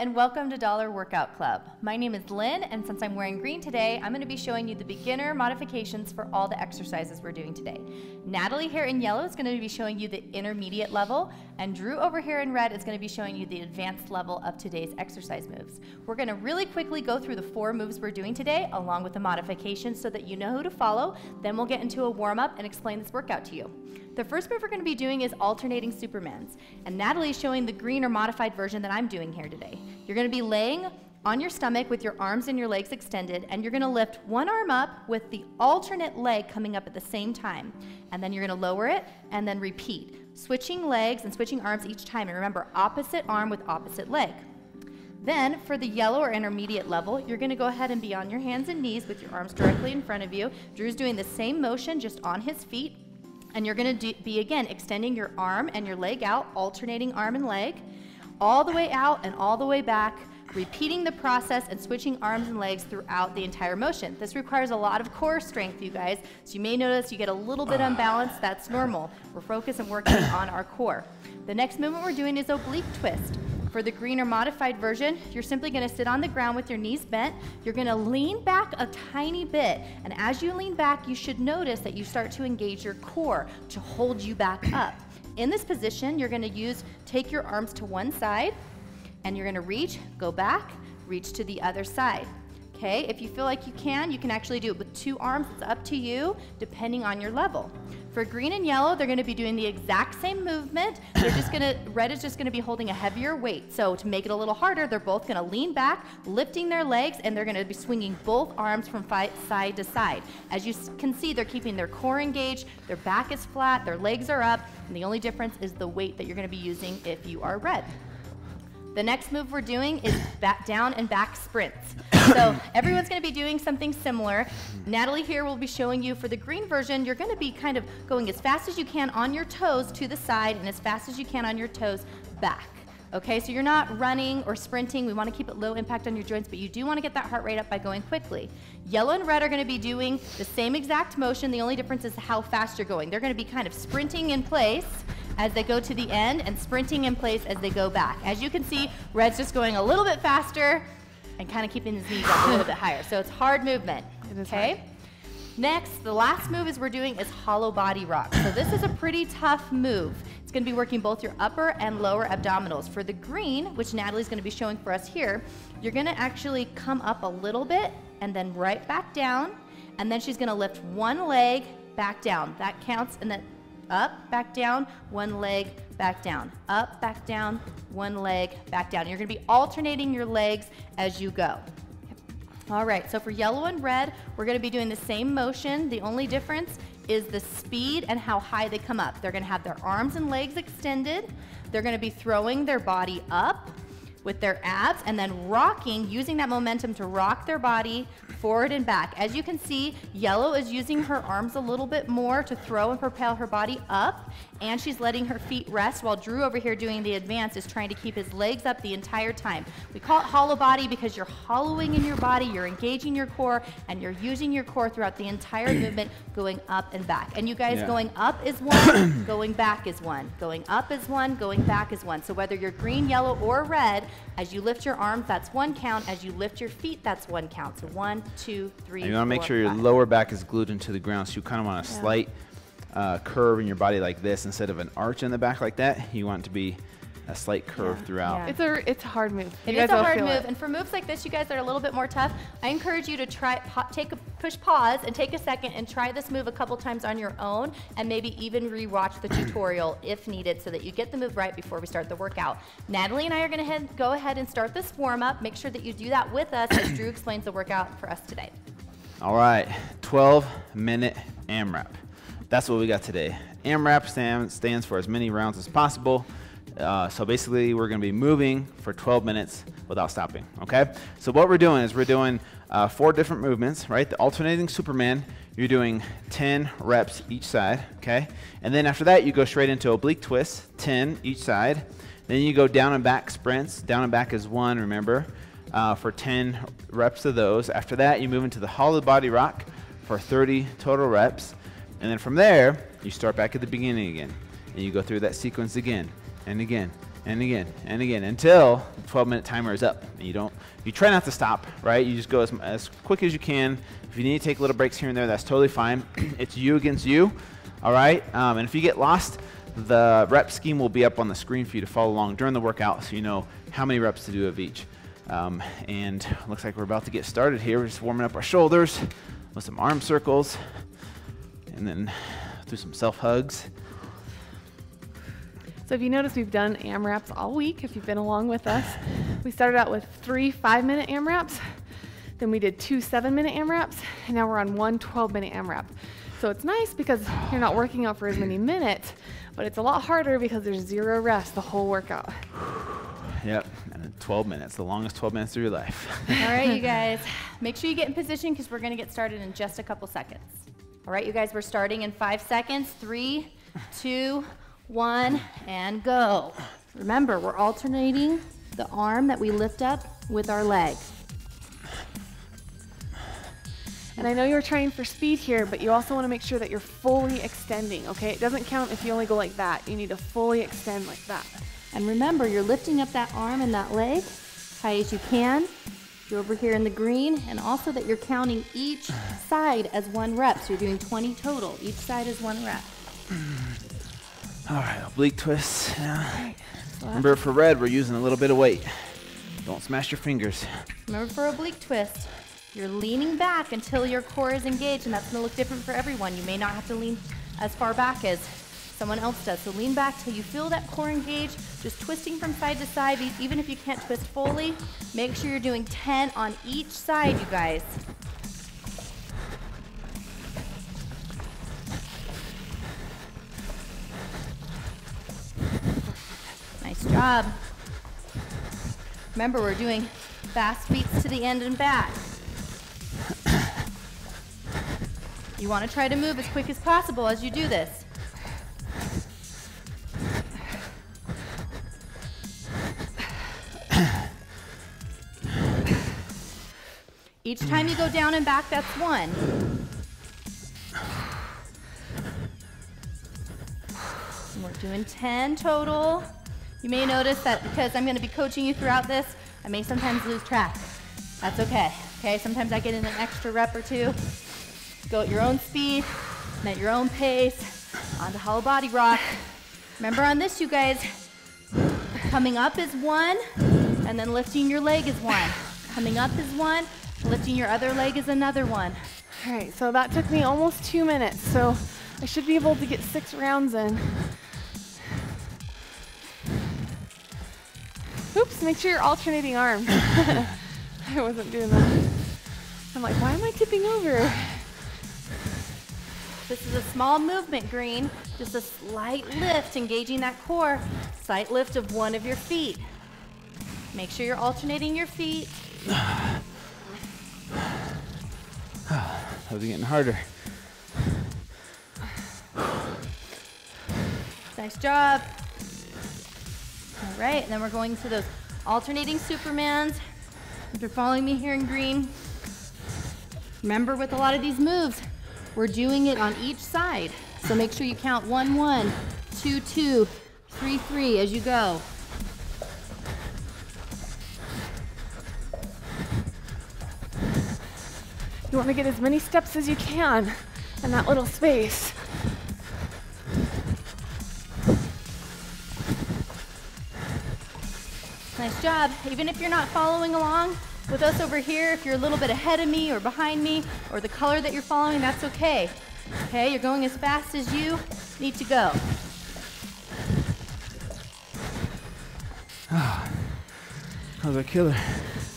and welcome to Dollar Workout Club. My name is Lynn, and since I'm wearing green today, I'm going to be showing you the beginner modifications for all the exercises we're doing today. Natalie here in yellow is going to be showing you the intermediate level, and Drew over here in red is going to be showing you the advanced level of today's exercise moves. We're going to really quickly go through the 4 moves we're doing today, along with the modifications so that you know who to follow. Then we'll get into a warm-up and explain this workout to you. The first move we're going to be doing is alternating Supermans, and Natalie is showing the green or modified version that I'm doing here today. You're going to be laying on your stomach with your arms and your legs extended, and you're going to lift one arm up with the alternate leg coming up at the same time, and then you're going to lower it and then repeat, switching legs and switching arms each time. And remember, opposite arm with opposite leg. Then for the yellow or intermediate level, you're going to go ahead and be on your hands and knees with your arms directly in front of you. Drew's doing the same motion just on his feet. And you're going to be, again, extending your arm and your leg out, alternating arm and leg, all the way out and all the way back, repeating the process and switching arms and legs throughout the entire motion. This requires a lot of core strength, you guys. So you may notice you get a little bit unbalanced. That's normal. We're focused and working on our core. The next movement we're doing is oblique twist. For the green or modified version, you're simply going to sit on the ground with your knees bent. You're going to lean back a tiny bit, and as you lean back, you should notice that you start to engage your core to hold you back up. In this position, you're going to take your arms to one side, and you're going to reach, go back, reach to the other side. Okay, if you feel like you can actually do it with 2 arms. It's up to you, depending on your level. For green and yellow, they're going to be doing the exact same movement. Red is just going to be holding a heavier weight. So to make it a little harder, they're both going to lean back, lifting their legs, and they're going to be swinging both arms from side to side. As you can see, they're keeping their core engaged, their back is flat, their legs are up, and the only difference is the weight that you're going to be using if you are red. The next move we're doing is back down and back sprints. So everyone's going to be doing something similar. Natalie here will be showing you for the green version, you're going to be kind of going as fast as you can on your toes to the side and as fast as you can on your toes back. Okay, so you're not running or sprinting. We want to keep it low impact on your joints, but you do want to get that heart rate up by going quickly. Yellow and red are going to be doing the same exact motion. The only difference is how fast you're going. They're going to be kind of sprinting in place as they go to the end and sprinting in place as they go back. As you can see, red's just going a little bit faster and kind of keeping his knees up a little bit higher. So it's hard movement, okay? Hard. Next, the last move we're doing is hollow body rock. So this is a pretty tough move. It's going to be working both your upper and lower abdominals. For the green, which Natalie's going to be showing for us here, you're going to actually come up a little bit and then right back down, and then she's going to lift one leg back down. That counts, and then up, back down, one leg, back down, up, back down, one leg, back down. You're going to be alternating your legs as you go. All right, so for yellow and red, we're going to be doing the same motion. The only difference is the speed and how high they come up. They're going to have their arms and legs extended. They're going to be throwing their body up with their abs and then rocking, using that momentum to rock their body forward and back. As you can see, yellow is using her arms a little bit more to throw and propel her body up, and she's letting her feet rest, while Drew over here doing the advance is trying to keep his legs up the entire time. We call it hollow body because you're hollowing in your body, you're engaging your core, and you're using your core throughout the entire movement, going up and back. And you guys, going up is 1, going back is 1, going up is 1, going back is 1. So whether you're green, yellow, or red, as you lift your arms, that's 1 count. As you lift your feet, that's 1 count. So 1, 2, 3, and you want to make 4, sure your 5. lower back is glued into the ground, so you kind of want a slight curve in your body like this instead of an arch in the back like that. You want it to be a slight curve throughout. Yeah. It's a hard move. It is a hard move, and for moves like this, you guys that are a little bit more tough, I encourage you to try, push pause and take a second and try this move a couple times on your own, and maybe even re-watch the tutorial if needed so that you get the move right before we start the workout. Natalie and I are going to go ahead and start this warm-up. Make sure that you do that with us as Drew explains the workout for us today. All right, 12-minute AMRAP. That's what we got today. AMRAP stands for as many rounds as possible. So basically, we're going to be moving for 12 minutes without stopping, okay? So what we're doing is we're doing 4 different movements, right? The alternating Superman, you're doing 10 reps each side, okay? And then after that, you go straight into oblique twists, 10 each side. Then you go down and back sprints. Down and back is 1, remember, for 10 reps of those. After that, you move into the hollow body rock for 30 total reps. And then from there, you start back at the beginning again. And you go through that sequence again and again and again until the 12-minute timer is up. You try not to stop, right? You just go as quick as you can. If you need to take little breaks here and there, that's totally fine. It's you against you, all right? And if you get lost, the rep scheme will be up on the screen for you to follow along during the workout so you know how many reps to do of each. And looks like we're about to get started here. We're just warming up our shoulders with some arm circles and then do some self hugs. So if you notice, we've done AMRAPs all week, if you've been along with us. We started out with 3 5-minute AMRAPs, then we did 2 7-minute AMRAPs, and now we're on 1 12-minute AMRAP. So it's nice because you're not working out for as many minutes, but it's a lot harder because there's 0 rest the whole workout. Yep, and 12 minutes, the longest 12 minutes of your life. All right, you guys, make sure you get in position because we're gonna get started in just a couple seconds. All right, you guys, we're starting in 5 seconds. 3, 2, 1, and go. Remember, we're alternating the arm that we lift up with our leg. And I know you're trying for speed here, but you also want to make sure that you're fully extending, okay? It doesn't count if you only go like that. You need to fully extend like that. And remember, you're lifting up that arm and that leg high as you can. You're over here in the green, and also that you're counting each side as 1 rep. So you're doing 20 total. Each side is 1 rep. All right, oblique twists. Yeah. Remember, for red, we're using a little bit of weight. Don't smash your fingers. Remember, for oblique twist, you're leaning back until your core is engaged, and that's going to look different for everyone. You may not have to lean as far back as someone else does. So lean back till you feel that core engaged, just twisting from side to side. Even if you can't twist fully, make sure you're doing 10 on each side, you guys. Nice job. Remember, we're doing fast beats to the end and back. You want to try to move as quick as possible as you do this. Each time you go down and back, that's 1. And we're doing 10 total. You may notice that because I'm going to be coaching you throughout this, I may sometimes lose track. That's okay. Okay, sometimes I get in an extra rep or 2. Go at your own speed and at your own pace onto hollow body rock. Remember on this, you guys, coming up is 1, and then lifting your leg is 1. Coming up is 1, lifting your other leg is another 1. All right, so that took me almost 2 minutes, so I should be able to get 6 rounds in. Oops, make sure you're alternating arms. I wasn't doing that. I'm like, why am I tipping over? This is a small movement, green. Just a slight lift, engaging that core. Slight lift of 1 of your feet. Make sure you're alternating your feet. How's it getting harder? Nice job. All right, and then we're going to those alternating Supermans. If you're following me here in green, remember with a lot of these moves, we're doing it on each side. So make sure you count 1, 1, 2, 2, 3, 3 as you go. You want to get as many steps as you can in that little space. Nice job. Even if you're not following along with us over here, if you're a little bit ahead of me or behind me, or the color that you're following, that's okay. Okay, you're going as fast as you need to go. That was a killer.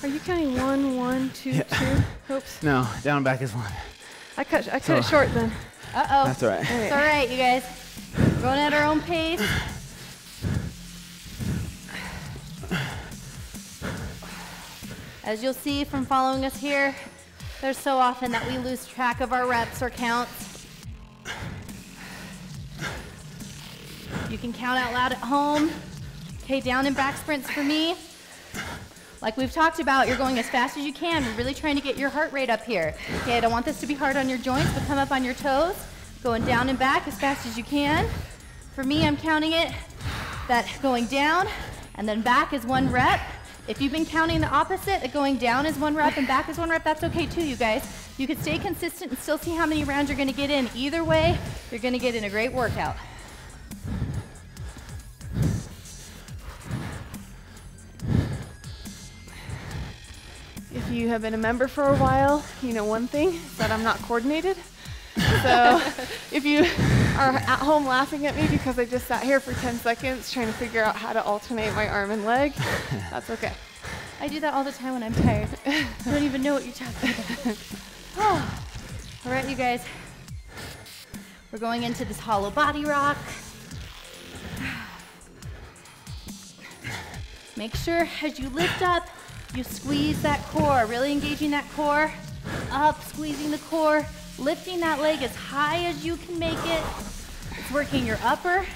Are you counting 1, 1, 2, Yeah. 2? Oops. No, down and back is 1. I cut it short then. Uh-oh. That's all right. It's all right, you guys. We're going at our own pace. As you'll see from following us here, there's so often that we lose track of our reps or counts. You can count out loud at home. Okay, down and back sprints for me. Like we've talked about, you're going as fast as you can. We're really trying to get your heart rate up here. Okay, I don't want this to be hard on your joints, but come up on your toes. Going down and back as fast as you can. For me, I'm counting it that going down and then back is 1 rep. If you've been counting the opposite, going down is 1 rep and back is 1 rep, that's okay too, you guys. You can stay consistent and still see how many rounds you're gonna get in. Either way, you're gonna get in a great workout. If you have been a member for a while, you know one thing, is that I'm not coordinated. So if you are at home laughing at me because I just sat here for 10 seconds trying to figure out how to alternate my arm and leg, that's okay. I do that all the time when I'm tired. I don't even know what you're talking about. Oh. All right, you guys. We're going into this hollow body rock. Make sure as you lift up, you squeeze that core, really engaging that core. Up, squeezing the core, lifting that leg as high as you can make it. It's working your upper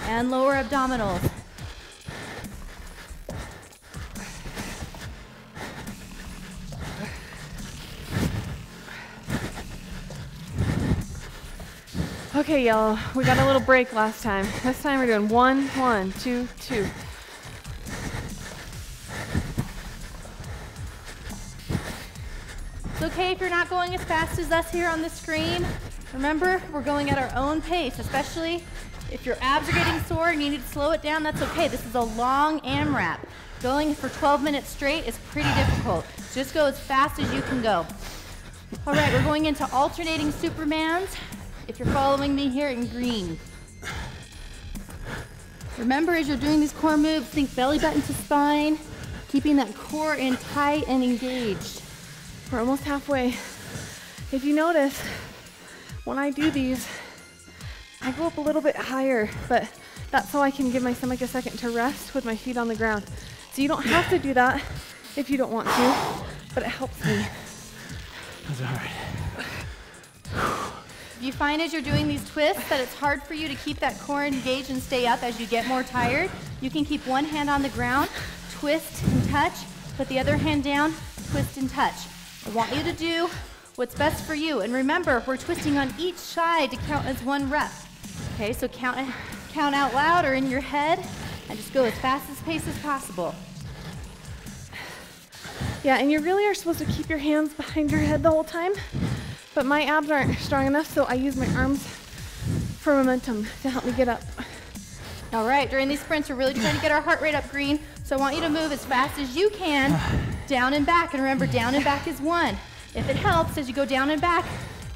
and lower abdominals. Okay, y'all, we got a little break last time. This time we're doing 1, 1, 2, 2. It's okay if you're not going as fast as us here on the screen. Remember, we're going at our own pace, especially if your abs are getting sore and you need to slow it down, that's okay. This is a long AMRAP. Going for 12 minutes straight is pretty difficult. Just go as fast as you can go. All right, we're going into alternating Supermans. If you're following me here in green. Remember, as you're doing these core moves, think belly button to spine, keeping that core in tight and engaged. We're almost halfway. If you notice, when I do these, I go up a little bit higher, but that's so I can give my stomach a second to rest with my feet on the ground. So you don't have to do that if you don't want to, but it helps me. That's all right. If you find as you're doing these twists that it's hard for you to keep that core engaged and stay up as you get more tired, you can keep one hand on the ground, twist and touch, put the other hand down, twist and touch. I want you to do what's best for you. And remember, we're twisting on each side to count as 1 rep. Okay, so count out loud or in your head, and just go as fast as pace as possible. Yeah, and you really are supposed to keep your hands behind your head the whole time, but my abs aren't strong enough, so I use my arms for momentum to help me get up. All right, during these sprints, we're really trying to get our heart rate up, green, so I want you to move as fast as you can, down and back, and remember, down and back is 1. If it helps, as you go down and back,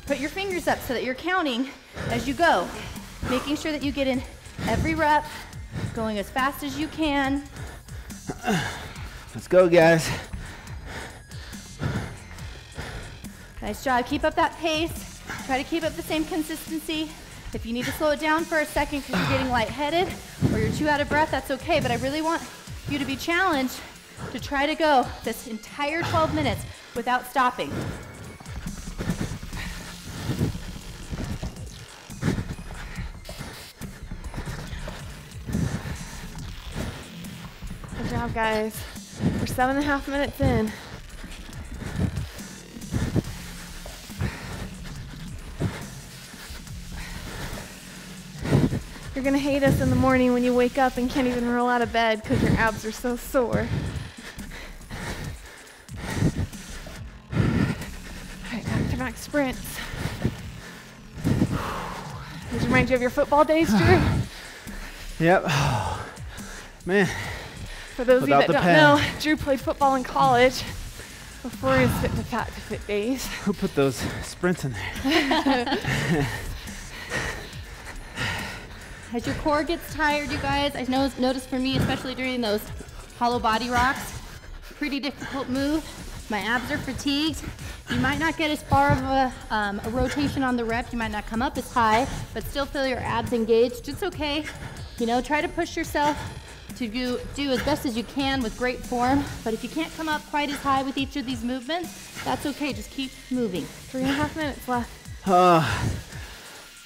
put your fingers up so that you're counting as you go, making sure that you get in every rep, going as fast as you can. Let's go, guys. Nice job. Keep up that pace. Try to keep up the same consistency. If you need to slow it down for a second because you're getting lightheaded or you're too out of breath, that's okay. But I really want you to be challenged to try to go this entire 12 minutes without stopping. Good job, guys. We're 7.5 minutes in. You're gonna hate us in the morning when you wake up and can't even roll out of bed because your abs are so sore. All right, back-to-back sprints. Does it remind you of your football days, Drew? Yep. Oh, man. For those of you that don't know, Drew played football in college before his Fit to Fat to Fit days. Who put those sprints in there? As your core gets tired, you guys, I noticed for me, especially during those hollow body rocks, pretty difficult move. My abs are fatigued. You might not get as far of a rotation on the rep. You might not come up as high, but still feel your abs engaged. It's okay. You know, try to push yourself to do as best as you can with great form. But if you can't come up quite as high with each of these movements, that's okay. Just keep moving. 3.5 minutes left.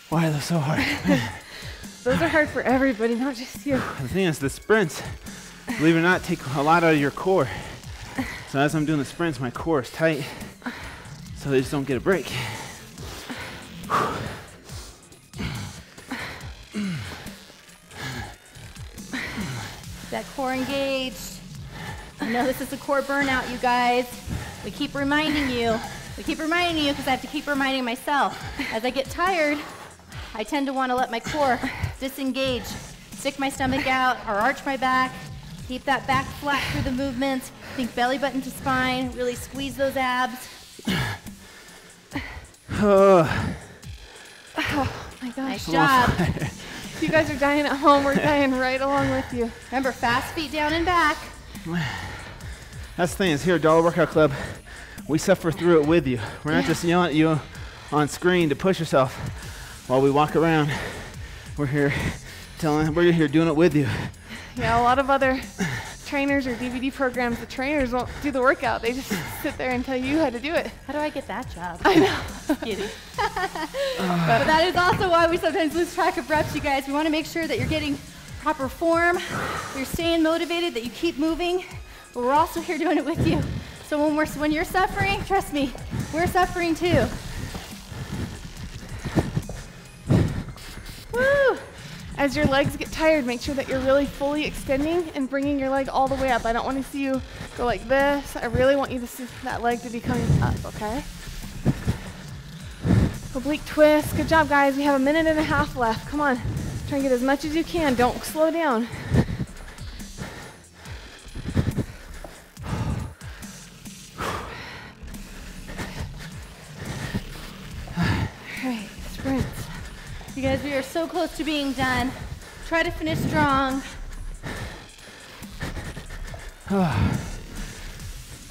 Why are they so hard? Those are hard for everybody, not just you. The thing is, the sprints, believe it or not, take a lot out of your core. So as I'm doing the sprints, my core is tight, so they just don't get a break. That core engaged. I know this is a core burnout, you guys. We keep reminding you because I have to keep reminding myself. As I get tired, I tend to want to let my core disengage, stick my stomach out or arch my back, keep that back flat through the movements, think belly button to spine, really squeeze those abs. Oh my gosh. Nice job. If you guys are dying at home, we're dying right along with you. Remember, fast feet down and back. That's the thing is here at Dollar Workout Club, we suffer through it with you. We're not just yelling at you on screen to push yourself while we walk around. We're here doing it with you. Yeah, a lot of other trainers or DVD programs, the trainers won't do the workout. They just sit there and tell you how to do it. How do I get that job? I know. Just kidding. But that is also why we sometimes lose track of reps, you guys. We want to make sure that you're getting proper form, you're staying motivated, that you keep moving, but we're also here doing it with you. So when you're suffering, trust me, we're suffering too. Woo! As your legs get tired, make sure that you're really fully extending and bringing your leg all the way up. I don't want to see you go like this. I really want you to see that leg to be coming up, okay? Oblique twist. Good job, guys. We have 1.5 minutes left. Come on. Try and get as much as you can. Don't slow down. All right, sprints. You guys, we are so close to being done. Try to finish strong.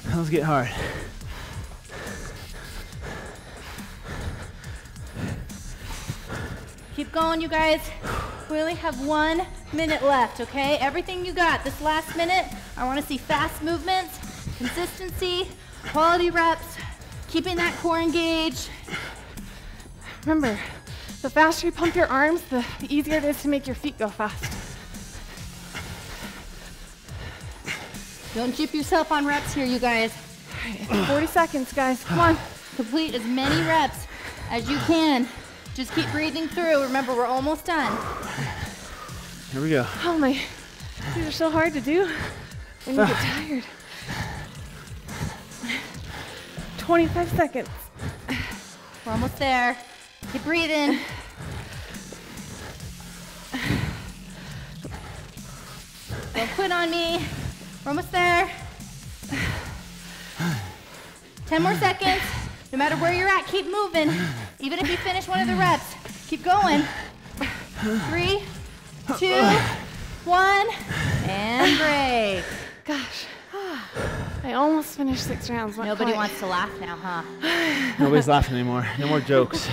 Those get hard. Keep going, you guys. We only have 1 minute left, okay? Everything you got this last minute, I want to see fast movements, consistency, quality reps, keeping that core engaged. Remember, the faster you pump your arms, the easier it is to make your feet go fast. Don't gyp yourself on reps here, you guys. All right, 40 seconds, guys. Come on. Complete as many reps as you can. Just keep breathing through. Remember, we're almost done. Here we go. Oh my, these are so hard to do when you get tired. 25 seconds. We're almost there. Keep breathing. Don't quit on me. We're almost there. 10 more seconds. No matter where you're at, keep moving. Even if you finish one of the reps, keep going. 3, 2, 1, and break. Gosh, I almost finished 6 rounds. Nobody wants to laugh now, huh? Nobody's laughing anymore. No more jokes.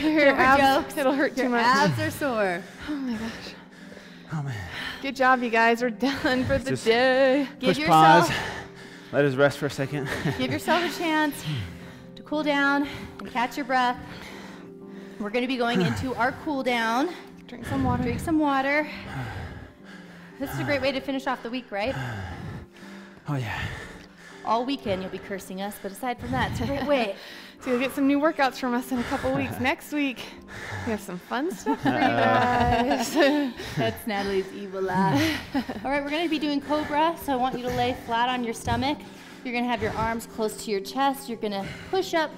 Your abs, jokes. it'll hurt too Your much. abs are sore. Oh my gosh. Oh man. Good job, you guys. We're done for the Just day. Give Push yourself, pause. Let us rest for a second. give yourself a chance to cool down and catch your breath. We're going to be going into our cool down. Drink some water. Drink some water. This is a great way to finish off the week, right? Oh yeah. All weekend you'll be cursing us, but aside from that, it's a great way. So you'll get some new workouts from us in a couple weeks. Next week, we have some fun stuff for you guys. That's Natalie's evil laugh. All right, we're going to be doing Cobra, so I want you to lay flat on your stomach. You're going to have your arms close to your chest. You're going to push up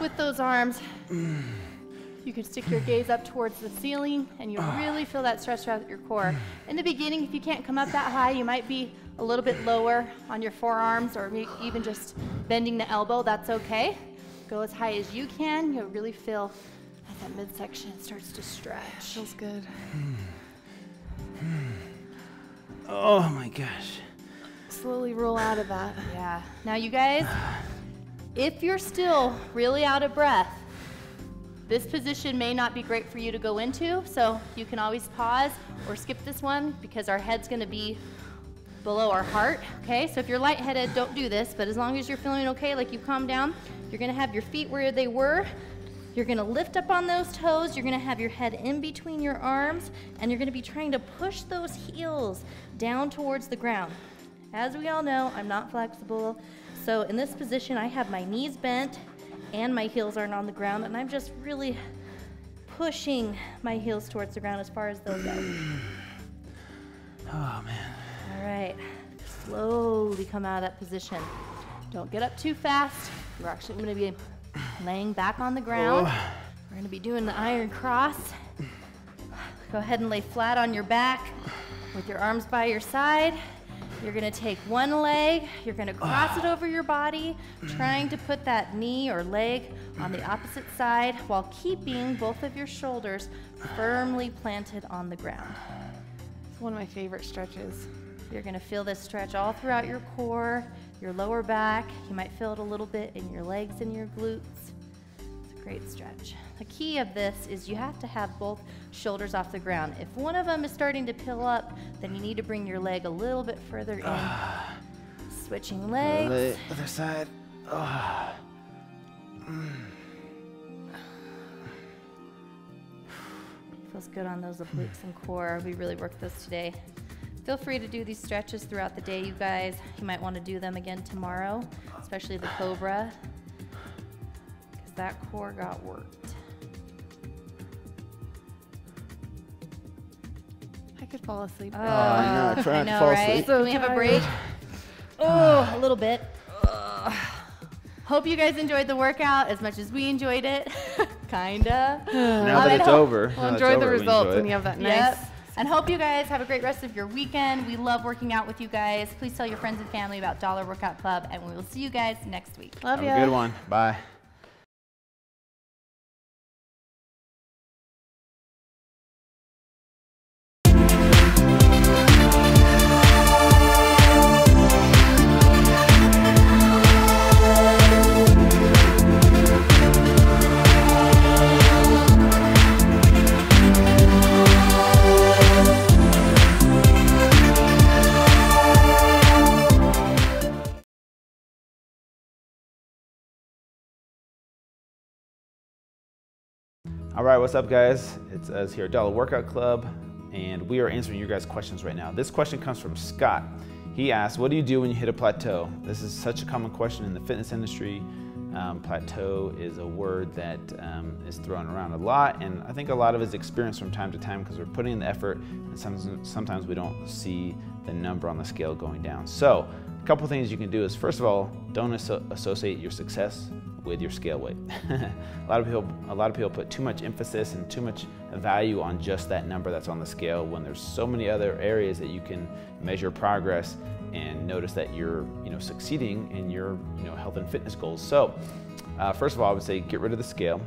with those arms. You can stick your gaze up towards the ceiling, and you'll really feel that stretch throughout your core. In the beginning, if you can't come up that high, you might be a little bit lower on your forearms or maybe even just bending the elbow. That's okay. Go as high as you can. You'll really feel as that midsection starts to stretch. Feels good. Oh my gosh. Slowly roll out of that. Yeah. Now you guys, if you're still really out of breath, this position may not be great for you to go into, so you can always pause or skip this one because our head's gonna be below our heart, okay? So if you're lightheaded, don't do this, but as long as you're feeling okay, like you calm down, you're gonna have your feet where they were, you're gonna lift up on those toes, you're gonna have your head in between your arms, and you're gonna be trying to push those heels down towards the ground. As we all know, I'm not flexible, so in this position, I have my knees bent and my heels aren't on the ground, and I'm just really pushing my heels towards the ground as far as they'll go. Oh man. All All right, slowly come out of that position. Don't get up too fast. We're actually gonna be laying back on the ground. We're gonna be doing the iron cross. Go ahead and lay flat on your back with your arms by your side. You're gonna take one leg, you're gonna cross it over your body, trying to put that knee or leg on the opposite side while keeping both of your shoulders firmly planted on the ground. It's one of my favorite stretches. You're gonna feel this stretch all throughout your core, your lower back. You might feel it a little bit in your legs and your glutes. It's a great stretch. The key of this is you have to have both shoulders off the ground. If one of them is starting to pill up, then you need to bring your leg a little bit further in. Switching legs. Other side. Feels good on those obliques and core. We really worked this today. Feel free to do these stretches throughout the day, you guys. You might want to do them again tomorrow, especially the cobra, because that core got worked. I could fall asleep. I know, I tried to fall right? asleep. So can we have a break? Oh, a little bit. Hope you guys enjoyed the workout as much as we enjoyed it. Kinda. Now that it's over. We'll enjoy the results when you have that nice. Yep. And hope you guys have a great rest of your weekend. We love working out with you guys. Please tell your friends and family about Dollar Workout Club, and we will see you guys next week. Love you. Have a good one. Bye. All right, what's up, guys? It's us here at Dollar Workout Club, and we are answering your guys' questions right now. This question comes from Scott. He asked, what do you do when you hit a plateau? This is such a common question in the fitness industry. Plateau is a word that is thrown around a lot, and I think a lot of it is experienced from time to time because we're putting in the effort, and sometimes we don't see the number on the scale going down. So a couple things you can do is, first of all, don't associate your success with your scale weight. a lot of people put too much emphasis and too much value on just that number that's on the scale, when there's so many other areas that you can measure progress and notice that you're succeeding in your health and fitness goals. So first of all, I would say get rid of the scale,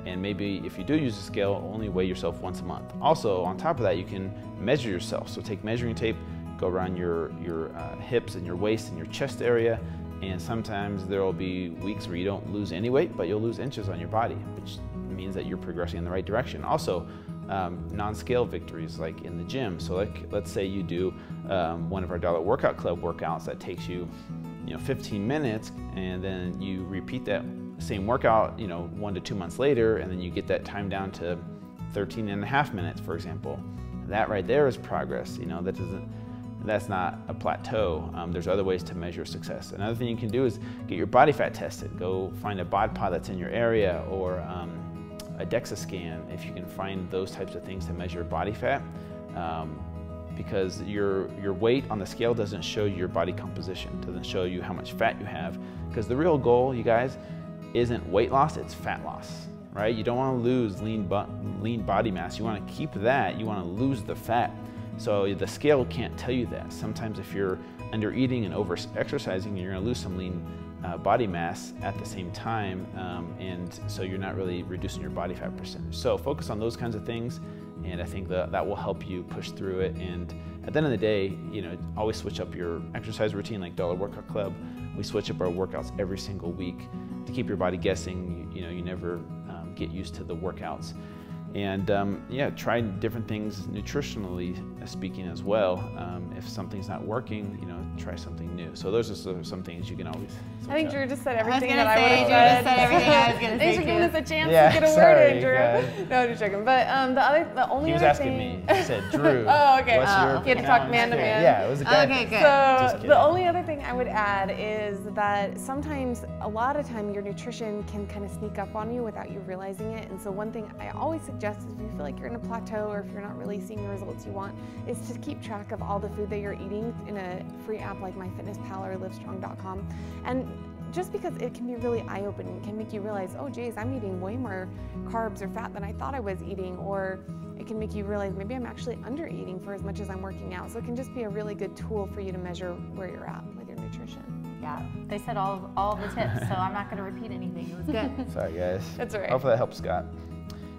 and maybe if you do use a scale, only weigh yourself once a month. Also, on top of that, you can measure yourself. So take measuring tape, go around your hips and your waist and your chest area. And sometimes there will be weeks where you don't lose any weight, but you'll lose inches on your body, which means that you're progressing in the right direction. Also, non-scale victories like in the gym. So let's say you do one of our Dollar Workout Club workouts that takes you 15 minutes, and then you repeat that same workout 1 to 2 months later, and then you get that time down to 13.5 minutes, for example. That right there is progress. That's not a plateau. There's other ways to measure success. Another thing you can do is get your body fat tested. Go find a bod pod that's in your area, or a DEXA scan, if you can find those types of things to measure body fat, because your weight on the scale doesn't show your body composition, doesn't show you how much fat you have, because the real goal, you guys, isn't weight loss, it's fat loss, right? You don't want to lose lean body mass. You want to keep that. You want to lose the fat. So the scale can't tell you that. Sometimes if you're under eating and over exercising, you're going to lose some lean body mass at the same time, and so you're not really reducing your body fat percentage. So focus on those kinds of things, and I think that will help you push through it. And at the end of the day, always switch up your exercise routine. Like Dollar Workout Club, we switch up our workouts every single week to keep your body guessing. You never get used to the workouts. And try different things nutritionally speaking as well. If something's not working, try something new. So those are some things you can always. I think Drew just said everything that I would have said. Said everything I was going to say. Thanks for giving us a chance Yeah, to get a word in, Drew. No, just joking. But the only He was other asking thing. me. He said, Drew. Oh, okay. What's your He had to talk man to man. Yeah, it was a guy. Okay, good. So the only other thing I would add is that a lot of time, your nutrition can kind of sneak up on you without you realizing it. And so one thing I always suggest suggest is if you feel like you're in a plateau or if you're not really seeing the results you want, is to keep track of all the food that you're eating in a free app like MyFitnessPal or Livestrong.com. And just because it can be really eye-opening, it can make you realize, oh geez, I'm eating way more carbs or fat than I thought I was eating, or it can make you realize maybe I'm actually under-eating for as much as I'm working out. So it can just be a really good tool for you to measure where you're at with your nutrition. Yeah, they said all of the tips, so I'm not going to repeat anything. It was good. Sorry, guys. That's all right. Hopefully that helps Scott.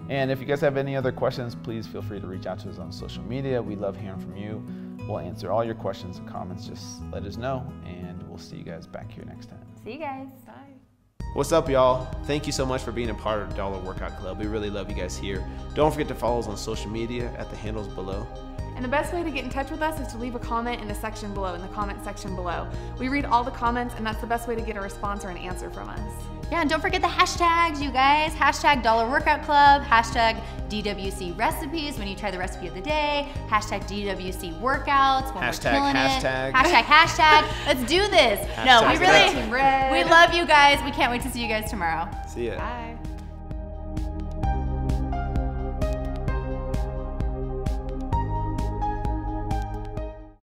And if you guys have any other questions, please feel free to reach out to us on social media. We love hearing from you. We'll answer all your questions and comments. Just let us know, and we'll see you guys back here next time. See you guys. Bye. What's up, y'all? Thank you so much for being a part of Dollar Workout Club. We really love you guys here. Don't forget to follow us on social media at the handles below. And the best way to get in touch with us is to leave a comment in the section below, in the comment section below. We read all the comments, and that's the best way to get a response or an answer from us. Yeah, and don't forget the hashtags, you guys. Hashtag Dollar Workout Club, hashtag DWC recipes when you try the recipe of the day, hashtag DWC workouts when Hashtag, we're killing hashtag. it. Hashtag. Let's do this. No, we Hashtag love you guys. We can't wait to see you guys tomorrow. See ya. Bye.